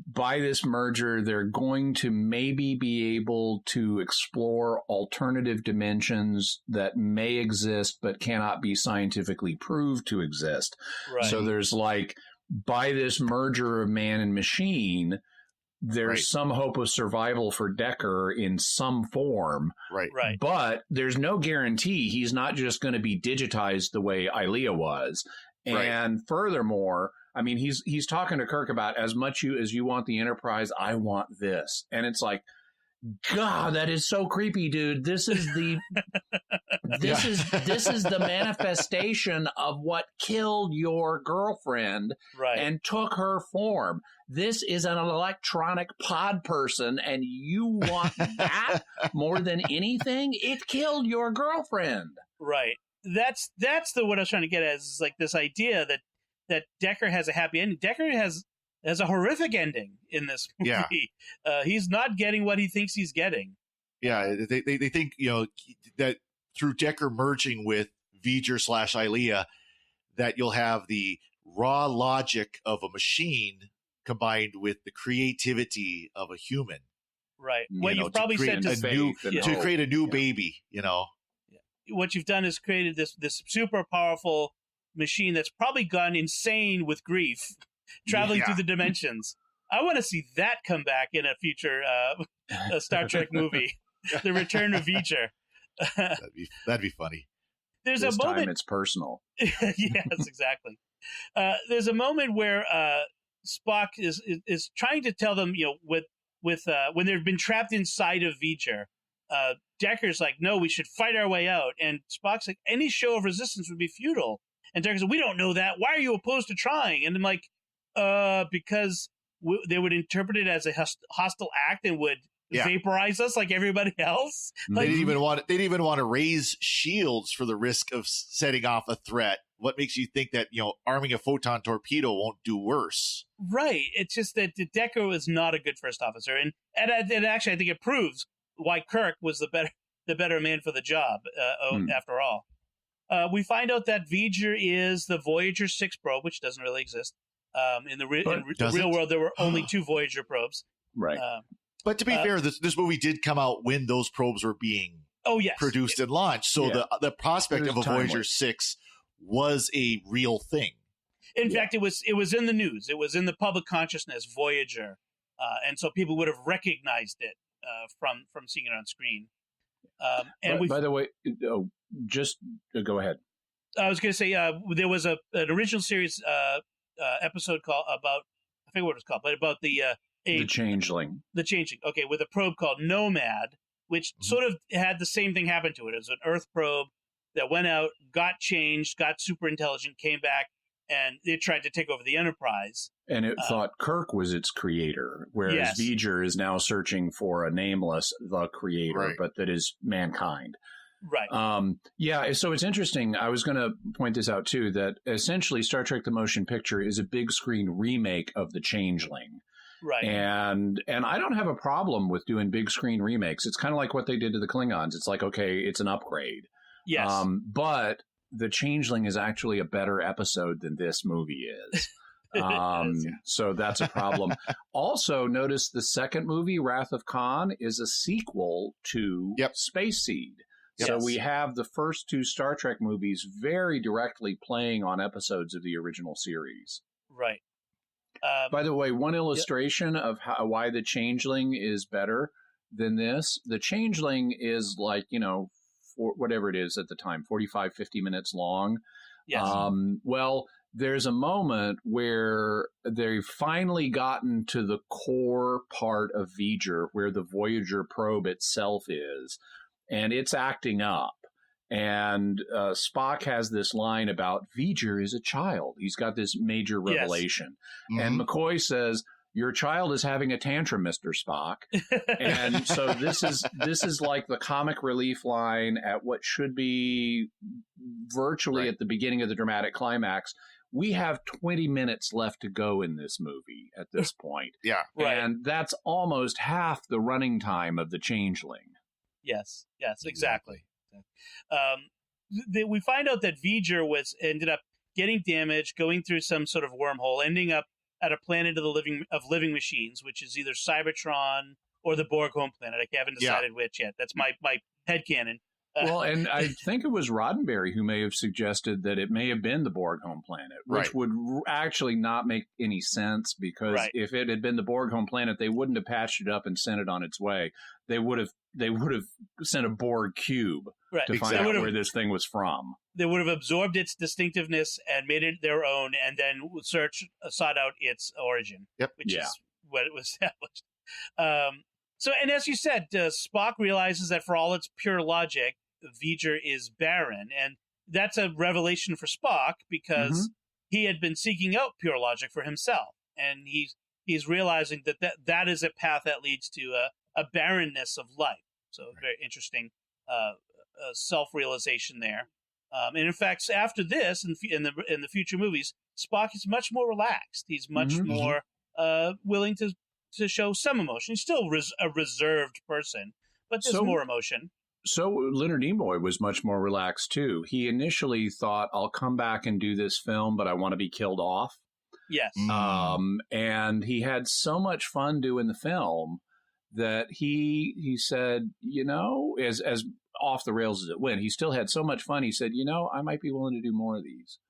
by this merger, they're going to maybe be able to explore alternative dimensions that may exist but cannot be scientifically proved to exist. Right. So there's like, by this merger of man and machine, there's some hope of survival for Decker in some form. Right. But there's no guarantee he's not just going to be digitized the way Ilea was. And furthermore, I mean, he's talking to Kirk about as much as you want the Enterprise, I want this. And it's like, God, that is so creepy, dude. This is the this is the manifestation of what killed your girlfriend and took her form. This is an electronic pod person, and you want that more than anything? It killed your girlfriend. Right. That's what I was trying to get at, is like this idea that Decker has a happy ending. Decker has a horrific ending in this movie. Yeah. He's not getting what he thinks he's getting. Yeah, they think, that through Decker merging with V'ger / Ilea, that you'll have the raw logic of a machine combined with the creativity of a human. Right. What you've probably said to create a new baby, What you've done is created this super powerful machine that's probably gone insane with grief, traveling through the dimensions. I want to see that come back in a future Star Trek movie, The Return of V'ger. That'd be funny. There's this a moment. Time it's personal. Yes, exactly. There's a moment where Spock is trying to tell them, with when they've been trapped inside of V'ger. Decker's like, no, we should fight our way out. And Spock's like, any show of resistance would be futile. And Decker's like, we don't know that. Why are you opposed to trying? And I'm like, because they would interpret it as a hostile act and would vaporize us like everybody else. Like, they didn't even want to raise shields for the risk of setting off a threat. What makes you think that, arming a photon torpedo won't do worse? Right. It's just that Decker was not a good first officer. And actually, I think it proves why Kirk was the better man for the job, after all. We find out that V'ger is the Voyager 6 probe, which doesn't really exist. In the real world, there were only 2 Voyager probes. Right. But to be fair, this movie did come out when those probes were being produced and launched. So the prospect of a Voyager 6 was a real thing. In fact, it was in the news. It was in the public consciousness, Voyager. And so people would have recognized it from seeing it on screen. By the way, just go ahead. I was going to say there was an original series episode called about, I forget what it was called, but about the Changeling. The Changeling. Okay, with a probe called Nomad, which sort of had the same thing happen to it. It was an Earth probe that went out, got changed, got super intelligent, came back, and it tried to take over the Enterprise. And it thought Kirk was its creator, whereas V'ger is now searching for a nameless, the creator, but that is mankind. Right. So it's interesting. I was going to point this out, too, that essentially Star Trek The Motion Picture is a big screen remake of The Changeling. Right. And I don't have a problem with doing big screen remakes. It's kind of like what they did to the Klingons. It's like, okay, it's an upgrade. Yes. But The Changeling is actually a better episode than this movie is. So that's a problem. Also, notice the second movie, Wrath of Khan, is a sequel to Space Seed. Yes. So we have the first 2 Star Trek movies very directly playing on episodes of the original series. Right. By the way, one illustration of why The Changeling is better than this, The Changeling is like, for whatever it is at the time, 45, 50 minutes long. Yes. Well, there's a moment where they've finally gotten to the core part of V'ger, where the Voyager probe itself is, and it's acting up. And Spock has this line about V'ger is a child. He's got this major revelation. Yes. And McCoy says, your child is having a tantrum, Mr. Spock. And so this is like the comic relief line at what should be virtually at the beginning of the dramatic climax. We have 20 minutes left to go in this movie at this point. Yeah. Right. And that's almost half the running time of The Changeling. Yes, exactly. We find out that V'ger ended up getting damaged, going through some sort of wormhole, ending up at a planet of living machines, which is either Cybertron or the Borg home planet. I haven't decided which yet. That's my headcanon. Well, and I think it was Roddenberry who may have suggested that it may have been the Borg home planet, which would actually not make any sense, because if it had been the Borg home planet, they wouldn't have patched it up and sent it on its way. They would have sent a Borg cube to find out where this thing was from. They would have absorbed its distinctiveness and made it their own, and then sought out its origin, which is what it was established. So, and as you said, Spock realizes that for all its pure logic, V'ger is barren, and that's a revelation for Spock, because he had been seeking out pure logic for himself, and he's realizing that is a path that leads to a barrenness of life. So, very interesting self-realization there. And in fact, after this, in the future movies, Spock is much more relaxed. He's much more willing to show some emotion. He's still a reserved person, but there's more emotion. So Leonard Nimoy was much more relaxed too. He initially thought, I'll come back and do this film, but I want to be killed off. Yes. And he had so much fun doing the film that he said, as off the rails as it went, he still had so much fun. He said, I might be willing to do more of these.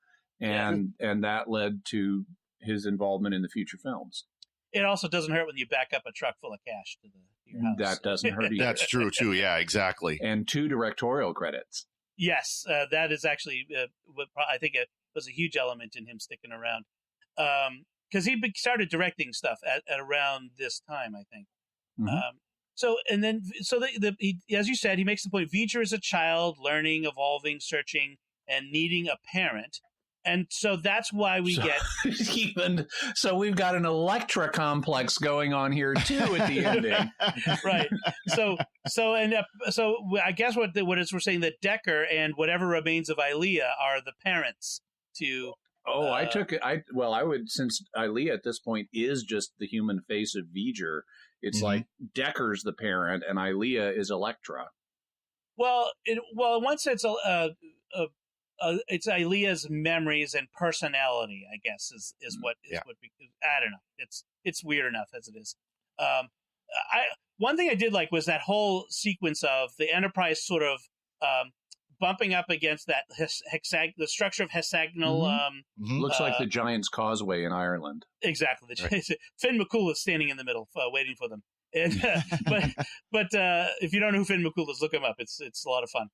And that led to his involvement in the future films. It also doesn't hurt when you back up a truck full of cash to your house. That doesn't hurt either. That's true, too. Yeah, exactly. And 2 directorial credits. Yes, that is actually what I think it was a huge element in him sticking around. Because he started directing stuff at around this time, I think. As you said, he makes the point, V'ger is a child, learning, evolving, searching, and needing a parent. And so that's why we get so we've got an Electra complex going on here too at the ending, right? So I guess what we're saying, that Decker and whatever remains of Ilea are the parents to. I took it. I would, since Ilea at this point is just the human face of V'ger. It's like Decker's the parent and Ilea is Electra. Well, in one sense, it's Ilea's memories and personality, I guess, is what I don't know. It's weird enough as it is. One thing I did like was that whole sequence of the Enterprise sort of bumping up against that the structure of hexagonal. Looks like the Giant's Causeway in Ireland. Exactly. Finn McCool is standing in the middle, waiting for them. And, but if you don't know who Finn McCool is, look him up. It's a lot of fun.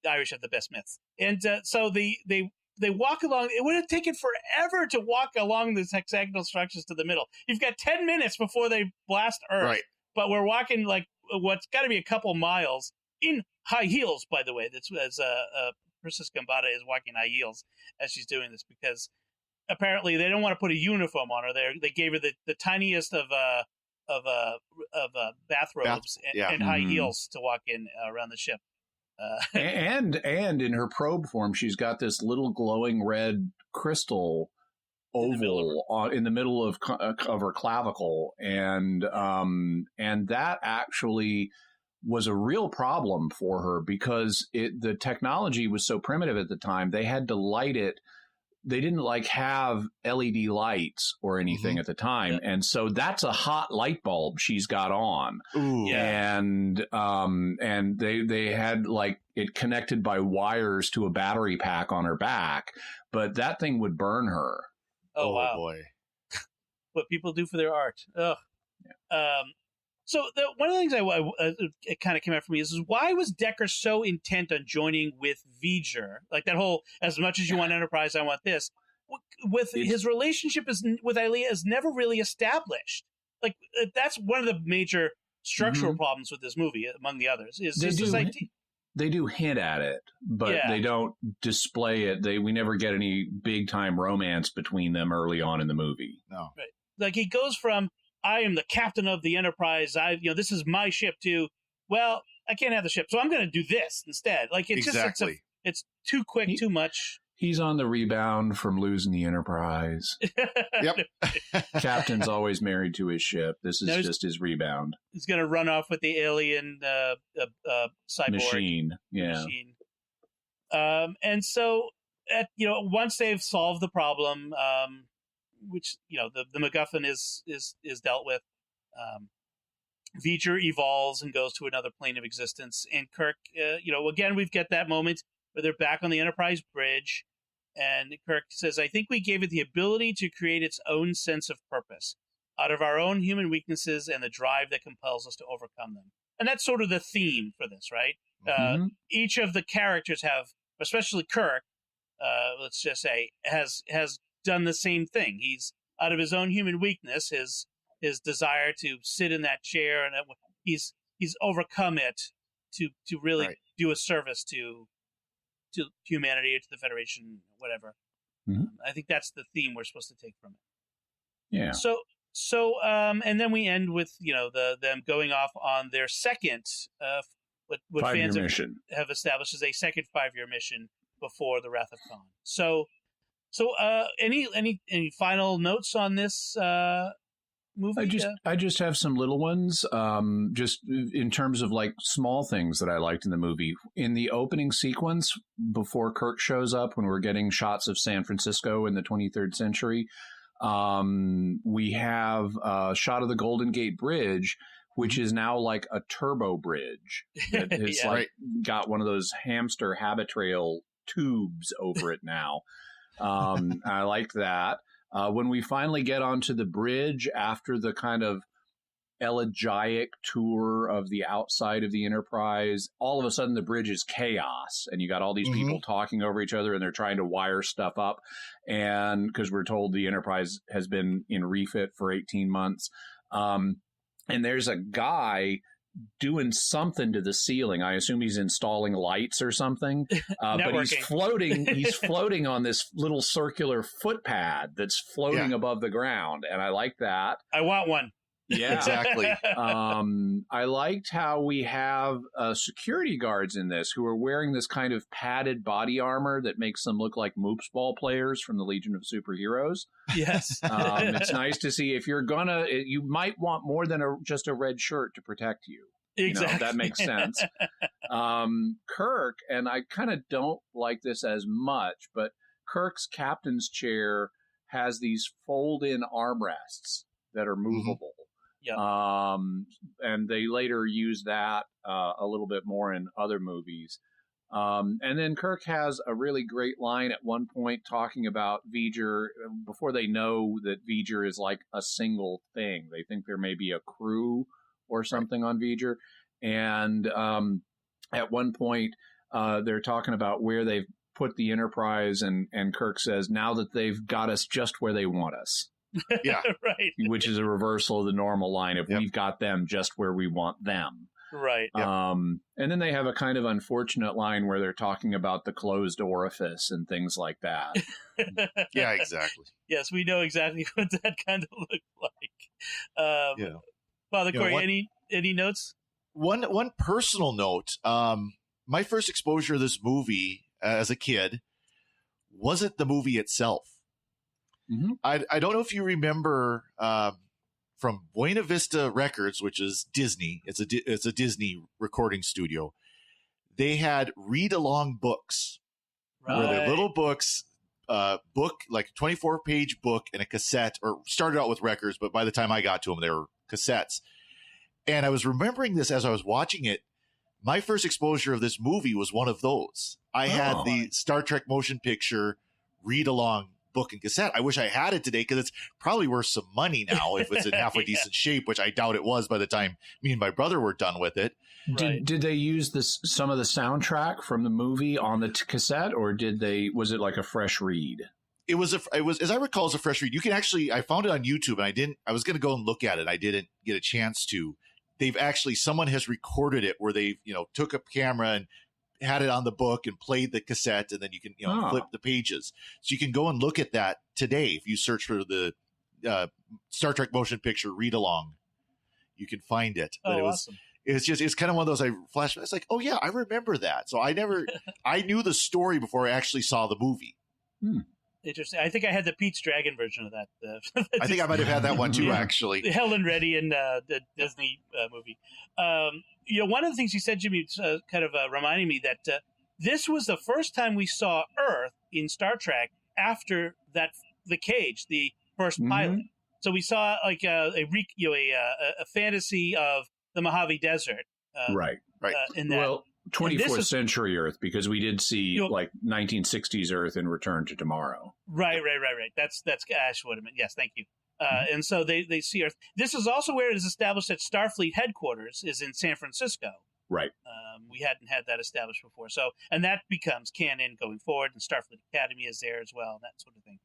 Irish have the best myths. And so they walk along. It would have taken forever to walk along these hexagonal structures to the middle. You've got 10 minutes before they blast Earth. Right. But we're walking like what's got to be a couple miles in high heels, by the way. That's as Princess Gambada is walking high heels as she's doing this, because apparently they don't want to put a uniform on her. They gave her the tiniest of bathrobes and high heels to walk in around the ship. And in her probe form, she's got this little glowing red crystal oval in the middle of her clavicle, and that actually was a real problem for her, because the technology was so primitive at the time. They had to light it. They didn't have LED lights or anything at the time. And so that's a hot light bulb she's got on. Ooh. And they had it connected by wires to a battery pack on her back, but that thing would burn her. Oh wow. Boy. What people do for their art. Ugh. Yeah. So one of the things it kind of came out for me is why was Decker so intent on joining with V'ger? Like that whole, as much as you want Enterprise, I want this. His relationship with Ilea is never really established. Like that's one of the major structural problems with this movie, among the others. Is this idea. They do hint at it, but they don't display it. We never get any big time romance between them early on in the movie. No, right. Like he goes from, I am the captain of the Enterprise. This is my ship too. Well, I can't have the ship, so I'm going to do this instead. Like it's exactly. It's too quick, too much. He's on the rebound from losing the Enterprise. Yep. Captain's always married to his ship. This is just his rebound. He's going to run off with the alien cyborg machine. Yeah. Machine. And so, once they've solved the problem, which the MacGuffin is dealt with. V'ger evolves and goes to another plane of existence, and Kirk, again we've got that moment where they're back on the Enterprise bridge, and Kirk says, "I think we gave it the ability to create its own sense of purpose out of our own human weaknesses and the drive that compels us to overcome them." And that's sort of the theme for this, right? Each of the characters have, especially Kirk, let's just say, has done the same thing. He's out of his own human weakness, his desire to sit in that chair, and he's overcome it to really do a service to humanity or to the Federation, whatever. I think that's the theme we're supposed to take from it. Yeah. So and then we end with them going off on their second what fans have established as a second 5-year mission before the Wrath of Khan. So any final notes on this movie? I just have some little ones, just in terms of like small things that I liked in the movie. In the opening sequence, before Kirk shows up, when we're getting shots of San Francisco in the 23rd century, we have a shot of the Golden Gate Bridge, which is now like a turbo bridge. It's got one of those hamster habit trail tubes over it now. I liked that. When we finally get onto the bridge after the kind of elegiac tour of the outside of the Enterprise, all of a sudden the bridge is chaos, and you got all these people talking over each other, and they're trying to wire stuff up. And because we're told the Enterprise has been in refit for 18 months. And there's a guy doing something to the ceiling. I assume he's installing lights or something, but he's floating on this little circular footpad that's floating above the ground. And I like that. I want one. Yeah, exactly. I liked how we have security guards in this who are wearing this kind of padded body armor that makes them look like moops ball players from the Legion of Superheroes. Yes. It's nice to see. If you're you might want more than just a red shirt to protect you. Exactly. That makes sense. Kirk, and I kind of don't like this as much, but Kirk's captain's chair has these fold-in armrests that are movable. Yeah. And they later use that a little bit more in other movies. And then Kirk has a really great line at one point talking about V'ger before they know that V'ger is like a single thing. They think there may be a crew or something on V'ger. And at one point, they're talking about where they've put the Enterprise, and Kirk says, now that they've got us just where they want us. Yeah. Right. Which is a reversal of the normal line of we've got them just where we want them. Right. Yep. And then they have a kind of unfortunate line where they're talking about the closed orifice and things like that. Yeah, exactly. Yes, we know exactly what that kind of looked like. Father Cory, any notes? One personal note. My first exposure to this movie as a kid wasn't the movie itself. Mm-hmm. I don't know if you remember from Buena Vista Records, which is Disney. It's a Disney recording studio. They had read-along books, where they're little books, book like 24-page book and a cassette, or started out with records, but by the time I got to them, they were cassettes. And I was remembering this as I was watching it. My first exposure of this movie was one of those. I had the Star Trek motion picture read-along book and cassette. I wish I had it today because it's probably worth some money now if it's in halfway decent shape, which I doubt it was by the time me and my brother were done with it. Did they use some of the soundtrack from the movie on the cassette, or was it like a fresh read? It was as I recall, it was a fresh read. You can actually, I found it on YouTube, and I was going to go and look at it. I didn't get a chance to. Someone has recorded it where they've, took a camera and had it on the book and played the cassette, and then you can, flip the pages. So you can go and look at that today. If you search for the Star Trek motion picture read along, you can find it. But awesome. It's kind of one of those, I flashed. It's like, oh yeah, I remember that. So I knew the story before I actually saw the movie. Interesting. I think I had the Pete's Dragon version of that. I think I might have had that one too, actually. The Helen Reddy and the Disney movie. One of the things you said, Jimmy, kind of reminding me that this was the first time we saw Earth in Star Trek after the cage, the first pilot. So we saw like a fantasy of the Mojave Desert. Right. In that. Well, 24th century Earth, because we did see like 1960s Earth in Return to Tomorrow. Right. That's Ash would have meant. Yes, thank you. And so they see Earth. This is also where it is established that Starfleet headquarters is in San Francisco. Right. We hadn't had that established before. So, and that becomes canon going forward, and Starfleet Academy is there as well, and that sort of thing.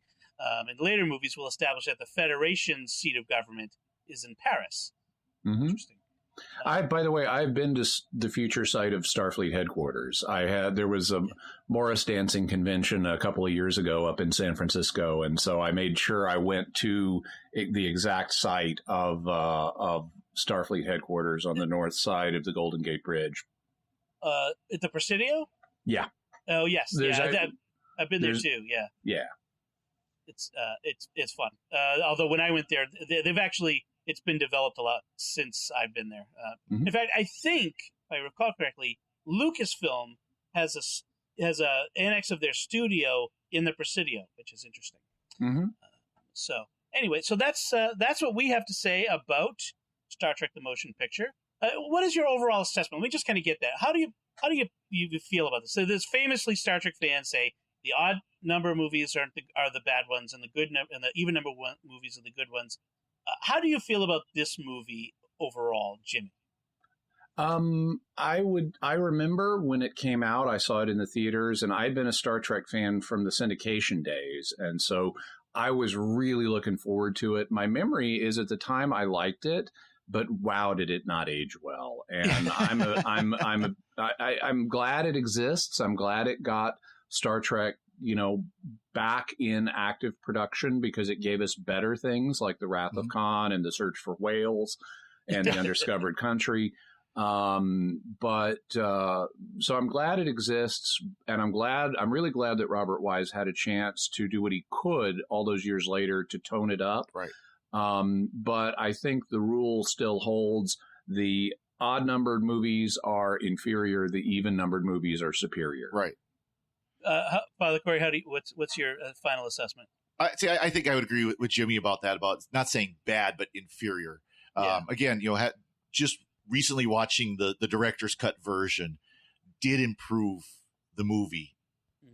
In later movies, we'll establish that the Federation's seat of government is in Paris. Interesting. By the way, I've been to the future site of Starfleet headquarters. There was a Morris dancing convention a couple of years ago up in San Francisco, and so I made sure I went to the exact site of Starfleet headquarters on the north side of the Golden Gate Bridge. At the Presidio? Yeah. Oh yes, I've been there too. Yeah. Yeah. It's fun. Although when I went there, they've actually. It's been developed a lot since I've been there. In fact, I think, if I recall correctly, Lucasfilm has a annex of their studio in the Presidio, which is interesting. So anyway, so that's what we have to say about Star Trek: The Motion Picture. What is your overall assessment? Let me just kind of get that. How do you feel about this? So there's famously Star Trek fans say the odd number of movies are the bad ones, and the even number one movies are the good ones. How do you feel about this movie overall, Jimmy? I remember when it came out, I saw it in the theaters, and I'd been a Star Trek fan from the syndication days. And so I was really looking forward to it. My memory is at the time I liked it, but wow, did it not age well. And I'm glad it exists. I'm glad it got Star Trek, back in active production, because it gave us better things like the Wrath of Khan and the Search for Whales and the Undiscovered Country. So I'm glad it exists, and I'm really glad that Robert Wise had a chance to do what he could all those years later to tone it up. Right. But I think the rule still holds. The odd-numbered movies are inferior. The even-numbered movies are superior. Right. Father Cory, what's your final assessment? I think I would agree with Jimmy about that, about not saying bad, but inferior. Again, just recently watching the director's cut version did improve the movie.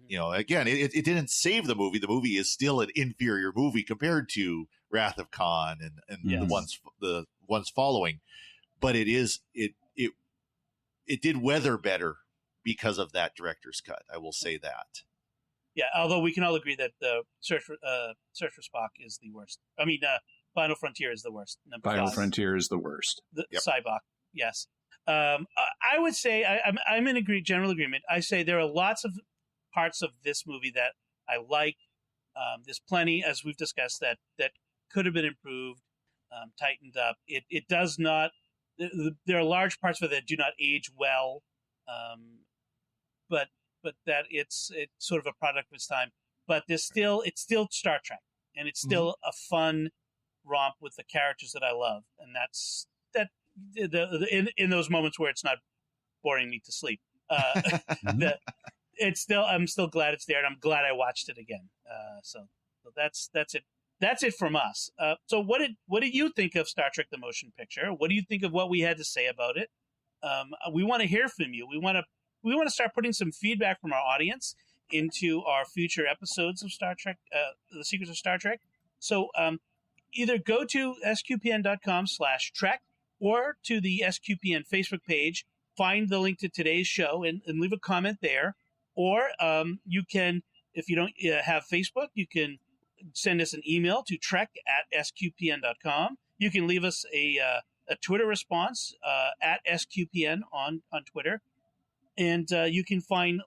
Again, it didn't save the movie. The movie is still an inferior movie compared to Wrath of Khan and the ones following, but it did weather better because of that director's cut. I will say that. Yeah, although we can all agree that the Search for Spock is the worst. I mean, Final Frontier is the worst. Final Frontier is the worst. Cybok, yes. I would say I'm in general agreement. I say there are lots of parts of this movie that I like. There's plenty, as we've discussed, that could have been improved, tightened up. It does not. There are large parts of it that do not age well. But that it's sort of a product of its time. But it's still Star Trek, and it's still a fun romp with the characters that I love, and that's in those moments where it's not boring me to sleep. I'm still glad it's there, and I'm glad I watched it again. So that's it. That's it from us. So what did you think of Star Trek: The Motion Picture? What do you think of what we had to say about it? We want to hear from you. We want to start putting some feedback from our audience into our future episodes of Star Trek, The Secrets of Star Trek. So either go to sqpn.com/trek or to the SQPN Facebook page, find the link to today's show and leave a comment there. Or you can, if you don't have Facebook, you can send us an email to trek@sqpn.com. You can leave us a Twitter response at SQPN on Twitter. And you can find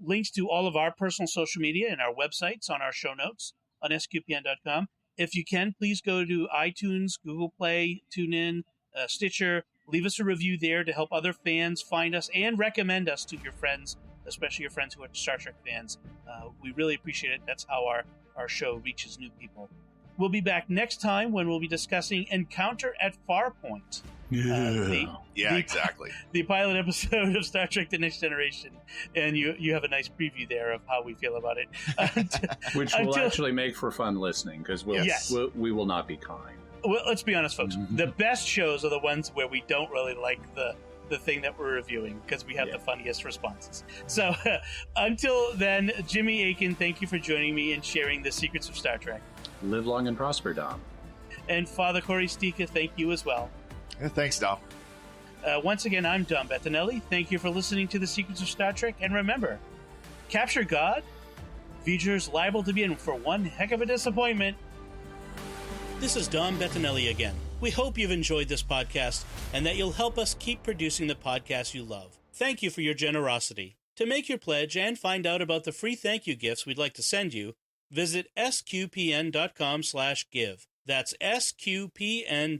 links to all of our personal social media and our websites on our show notes on sqpn.com. If you can, please go to iTunes, Google Play, TuneIn, Stitcher. Leave us a review there to help other fans find us and recommend us to your friends, especially your friends who are Star Trek fans. We really appreciate it. That's how our show reaches new people. We'll be back next time when we'll be discussing Encounter at Farpoint. Exactly. The pilot episode of Star Trek The Next Generation. And you have a nice preview there of how we feel about it. Which will actually make for fun listening, because we will not be kind. Well, let's be honest, folks. The best shows are the ones where we don't really like the thing that we're reviewing, because we have the funniest responses. So until then, Jimmy Akin, thank you for joining me and sharing the secrets of Star Trek. Live long and prosper, Dom. And Father Cory Sticha, thank you as well. Yeah, thanks, Dom. Once again, I'm Dom Bettinelli. Thank you for listening to The Secrets of Star Trek. And remember, capture God, V'ger's liable to be in for one heck of a disappointment. This is Dom Bettinelli again. We hope you've enjoyed this podcast and that you'll help us keep producing the podcast you love. Thank you for your generosity. To make your pledge and find out about the free thank you gifts we'd like to send you, visit sqpn.com/give. That's sqpn.com/give.